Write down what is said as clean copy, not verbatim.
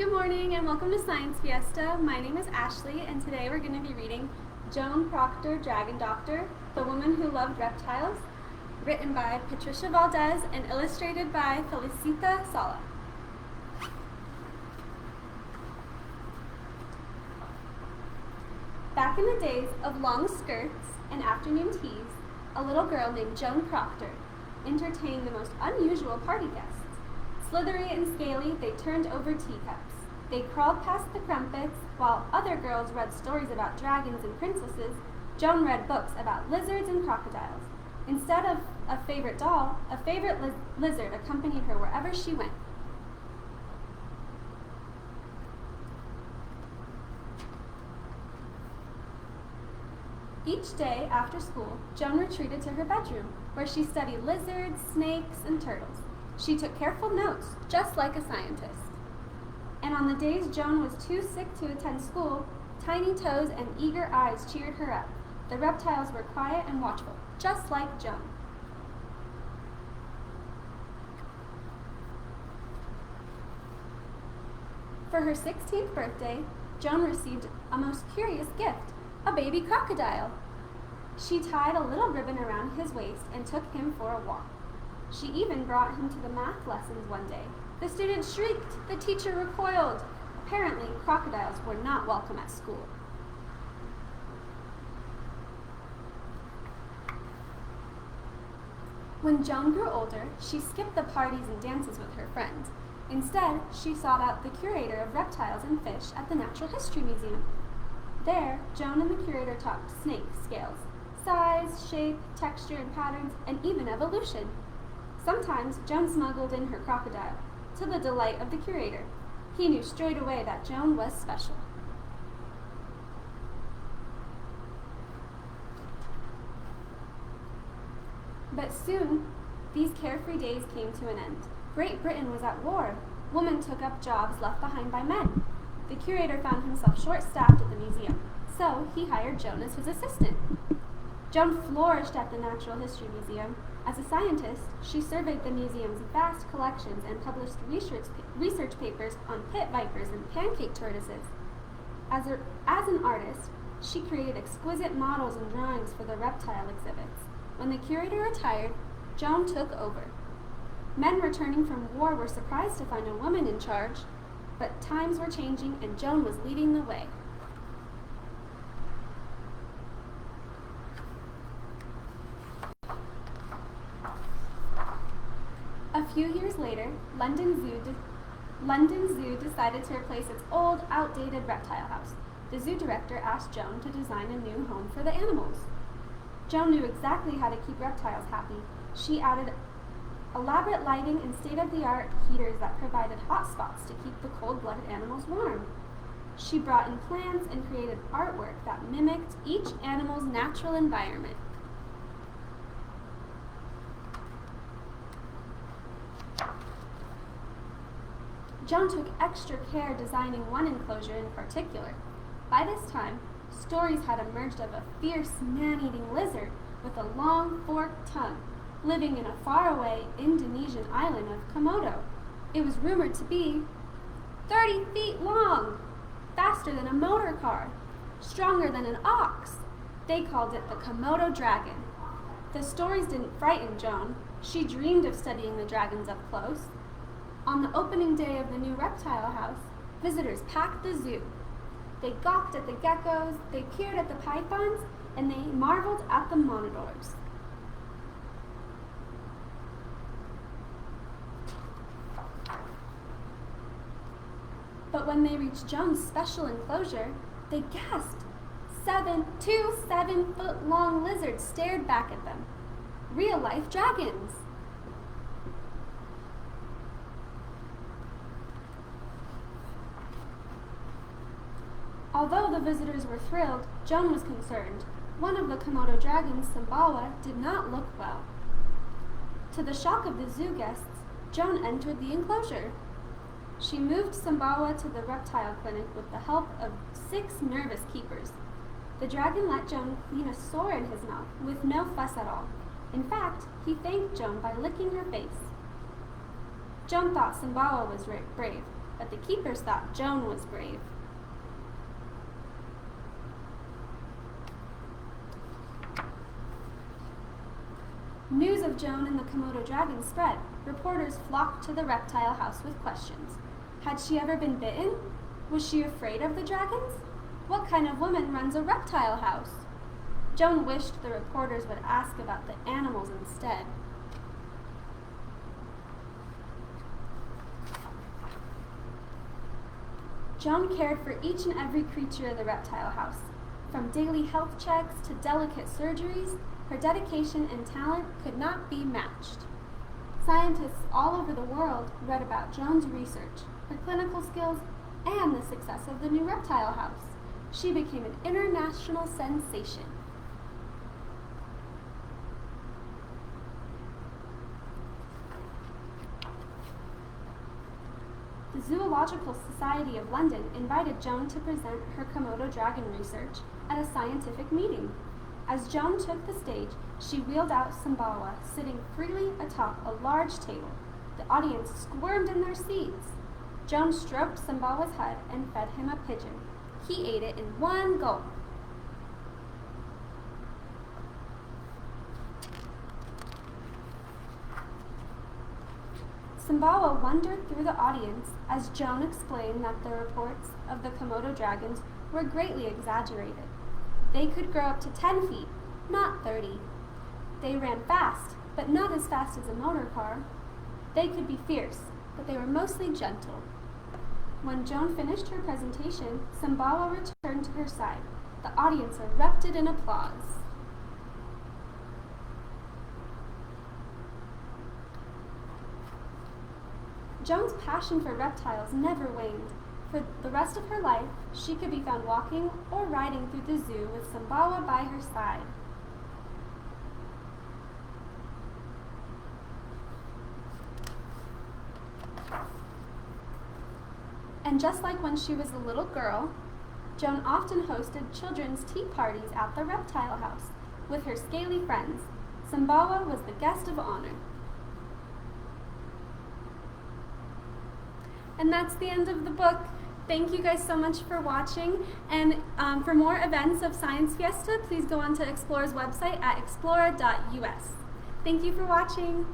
Good morning and welcome to Science Fiesta. My name is Ashley and today we're going to be reading Joan Proctor, Dragon Doctor, The Woman Who Loved Reptiles, written by Patricia Valdez and illustrated by Felicita Sala. Back in the days of long skirts and afternoon teas, a little girl named Joan Proctor entertained the most unusual party guests. Slithery and scaly, they turned over teacups. They crawled past the crumpets, while other girls read stories about dragons and princesses. Joan read books about lizards and crocodiles. Instead of a favorite doll, a favorite lizard accompanied her wherever she went. Each day after school, Joan retreated to her bedroom, where she studied lizards, snakes, and turtles. She took careful notes, just like a scientist. And on the days Joan was too sick to attend school, tiny toes and eager eyes cheered her up. The reptiles were quiet and watchful, just like Joan. For her 16th birthday, Joan received a most curious gift, a baby crocodile. She tied a little ribbon around his waist and took him for a walk. She even brought him to the math lessons one day. The students shrieked, the teacher recoiled. Apparently, crocodiles were not welcome at school. When Joan grew older, she skipped the parties and dances with her friends. Instead, she sought out the curator of reptiles and fish at the Natural History Museum. There, Joan and the curator talked snake scales, size, shape, texture and patterns, and even evolution. Sometimes Joan smuggled in her crocodile, to the delight of the curator. He knew straight away that Joan was special. But soon, these carefree days came to an end. Great Britain was at war. Women took up jobs left behind by men. The curator found himself short-staffed at the museum, so he hired Joan as his assistant. Joan flourished at the Natural History Museum. As a scientist, she surveyed the museum's vast collections and published research papers on pit vipers and pancake tortoises. As an artist, she created exquisite models and drawings for the reptile exhibits. When the curator retired, Joan took over. Men returning from war were surprised to find a woman in charge, but times were changing and Joan was leading the way. A few years later, London Zoo decided to replace its old, outdated reptile house. The zoo director asked Joan to design a new home for the animals. Joan knew exactly how to keep reptiles happy. She added elaborate lighting and state-of-the-art heaters that provided hot spots to keep the cold-blooded animals warm. She brought in plants and created artwork that mimicked each animal's natural environment. Joan took extra care designing one enclosure in particular. By this time, stories had emerged of a fierce, man-eating lizard with a long, forked tongue, living in a faraway Indonesian island of Komodo. It was rumored to be 30 feet long, faster than a motor car, stronger than an ox. They called it the Komodo dragon. The stories didn't frighten Joan. She dreamed of studying the dragons up close. On the opening day of the new reptile house, visitors packed the zoo. They gawked at the geckos, they peered at the pythons, and they marveled at the monitors. But when they reached Joan's special enclosure, they gasped. Two 7-foot-long lizards stared back at them. Real-life dragons. Although the visitors were thrilled, Joan was concerned. One of the Komodo dragons, Sumbawa, did not look well. To the shock of the zoo guests, Joan entered the enclosure. She moved Sumbawa to the reptile clinic with the help of 6 nervous keepers. The dragon let Joan clean a sore in his mouth with no fuss at all. In fact, he thanked Joan by licking her face. Joan thought Sumbawa was brave, but the keepers thought Joan was brave. News of Joan and the Komodo dragon spread. Reporters flocked to the reptile house with questions. Had she ever been bitten? Was she afraid of the dragons? What kind of woman runs a reptile house? Joan wished the reporters would ask about the animals instead. Joan cared for each and every creature in the reptile house. From daily health checks to delicate surgeries, her dedication and talent could not be matched. Scientists all over the world read about Joan's research, her clinical skills, and the success of the new reptile house. She became an international sensation. The Zoological Society of London invited Joan to present her Komodo dragon research at a scientific meeting. As Joan took the stage, she wheeled out Sumbawa, sitting freely atop a large table. The audience squirmed in their seats. Joan stroked Sumbawa's head and fed him a pigeon. He ate it in one gulp. Sumbawa wondered through the audience as Joan explained that the reports of the Komodo dragons were greatly exaggerated. They could grow up to 10 feet, not 30. They ran fast, but not as fast as a motor car. They could be fierce, but they were mostly gentle. When Joan finished her presentation, Sumbawa returned to her side. The audience erupted in applause. Joan's passion for reptiles never waned. For the rest of her life, she could be found walking or riding through the zoo with Sumbawa by her side. And just like when she was a little girl, Joan often hosted children's tea parties at the reptile house with her scaly friends. Sumbawa was the guest of honor. And that's the end of the book. Thank you guys so much for watching. And for more events of Science Fiesta, please go on to Explora's website at explora.us. Thank you for watching.